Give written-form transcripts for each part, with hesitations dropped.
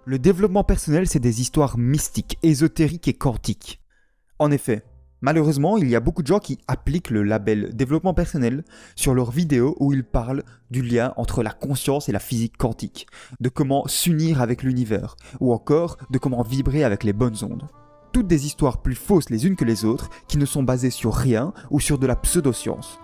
Le développement personnel, c'est des histoires mystiques, ésotériques et quantiques. En effet, malheureusement, il y a beaucoup de gens qui appliquent le label développement personnel sur leurs vidéos où ils parlent du lien entre la conscience et la physique quantique, de comment s'unir avec l'univers, ou encore de comment vibrer avec les bonnes ondes. Toutes des histoires plus fausses les unes que les autres, qui ne sont basées sur rien ou sur de la pseudo-science.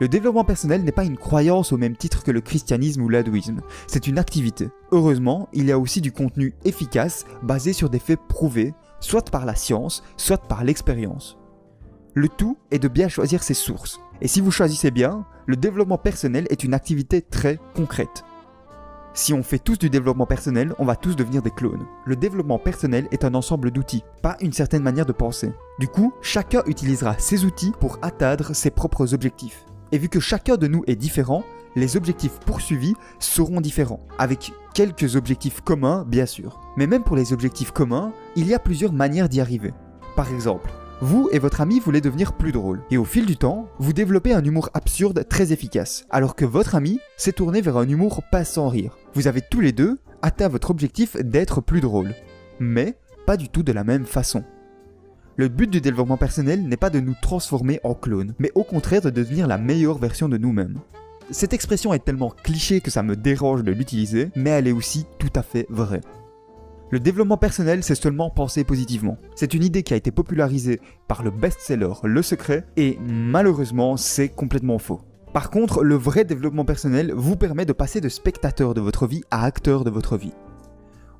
Le développement personnel n'est pas une croyance au même titre que le christianisme ou l'hindouisme, c'est une activité. Heureusement, il y a aussi du contenu efficace basé sur des faits prouvés, soit par la science, soit par l'expérience. Le tout est de bien choisir ses sources. Et si vous choisissez bien, le développement personnel est une activité très concrète. Si on fait tous du développement personnel, on va tous devenir des clones. Le développement personnel est un ensemble d'outils, pas une certaine manière de penser. Du coup, chacun utilisera ces outils pour atteindre ses propres objectifs. Et vu que chacun de nous est différent, les objectifs poursuivis seront différents, avec quelques objectifs communs bien sûr. Mais même pour les objectifs communs, il y a plusieurs manières d'y arriver. Par exemple, vous et votre ami voulez devenir plus drôle, et au fil du temps, vous développez un humour absurde très efficace, alors que votre ami s'est tourné vers un humour pas sans rire. Vous avez tous les deux atteint votre objectif d'être plus drôle, mais pas du tout de la même façon. Le but du développement personnel n'est pas de nous transformer en clones, mais au contraire de devenir la meilleure version de nous-mêmes. Cette expression est tellement cliché que ça me dérange de l'utiliser, mais elle est aussi tout à fait vraie. Le développement personnel, c'est seulement penser positivement. C'est une idée qui a été popularisée par le best-seller Le Secret, et malheureusement, c'est complètement faux. Par contre, le vrai développement personnel vous permet de passer de spectateur de votre vie à acteur de votre vie.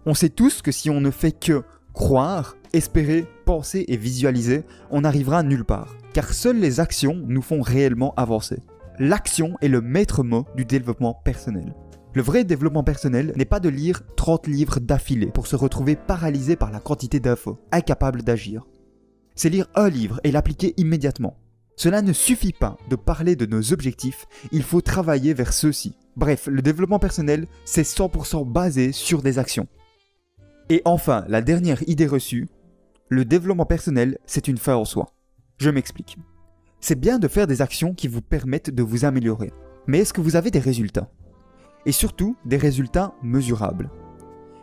On sait tous que si on ne fait que croire, espérer, penser et visualiser, on n'arrivera nulle part. Car seules les actions nous font réellement avancer. L'action est le maître mot du développement personnel. Le vrai développement personnel n'est pas de lire 30 livres d'affilée pour se retrouver paralysé par la quantité d'infos, incapable d'agir. C'est lire un livre et l'appliquer immédiatement. Cela ne suffit pas de parler de nos objectifs, il faut travailler vers ceux-ci. Bref, le développement personnel, c'est 100% basé sur des actions. Et enfin, la dernière idée reçue, le développement personnel, c'est une fin en soi. Je m'explique. C'est bien de faire des actions qui vous permettent de vous améliorer. Mais est-ce que vous avez des résultats ? Et surtout, des résultats mesurables.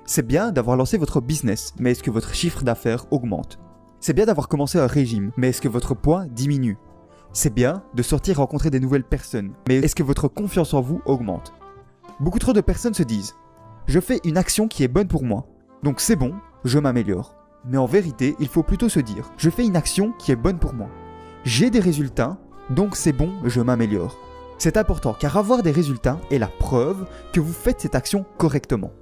C'est bien d'avoir lancé votre business, mais est-ce que votre chiffre d'affaires augmente ? C'est bien d'avoir commencé un régime, mais est-ce que votre poids diminue ? C'est bien de sortir rencontrer des nouvelles personnes, mais est-ce que votre confiance en vous augmente ? Beaucoup trop de personnes se disent « Je fais une action qui est bonne pour moi, donc c'est bon, je m'améliore ». Mais en vérité, il faut plutôt se dire « Je fais une action qui est bonne pour moi. J'ai des résultats, donc c'est bon, je m'améliore ». C'est important car avoir des résultats est la preuve que vous faites cette action correctement.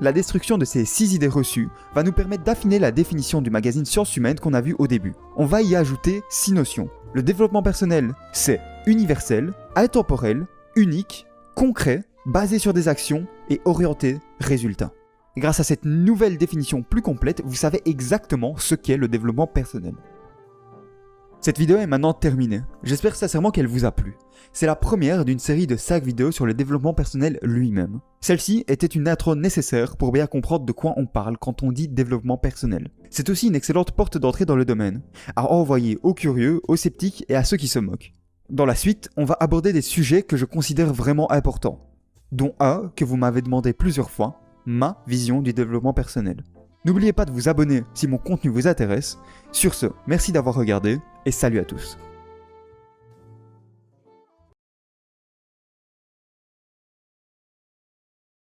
La destruction de ces 6 idées reçues va nous permettre d'affiner la définition du magazine Sciences Humaines qu'on a vu au début. On va y ajouter 6 notions. Le développement personnel, c'est universel, intemporel, unique, concret, basé sur des actions et orienté résultat. Grâce à cette nouvelle définition plus complète, vous savez exactement ce qu'est le développement personnel. Cette vidéo est maintenant terminée. J'espère sincèrement qu'elle vous a plu. C'est la première d'une série de 5 vidéos sur le développement personnel lui-même. Celle-ci était une intro nécessaire pour bien comprendre de quoi on parle quand on dit développement personnel. C'est aussi une excellente porte d'entrée dans le domaine, à envoyer aux curieux, aux sceptiques et à ceux qui se moquent. Dans la suite, on va aborder des sujets que je considère vraiment importants, dont un que vous m'avez demandé plusieurs fois, ma vision du développement personnel. N'oubliez pas de vous abonner si mon contenu vous intéresse. Sur ce, merci d'avoir regardé et salut à tous.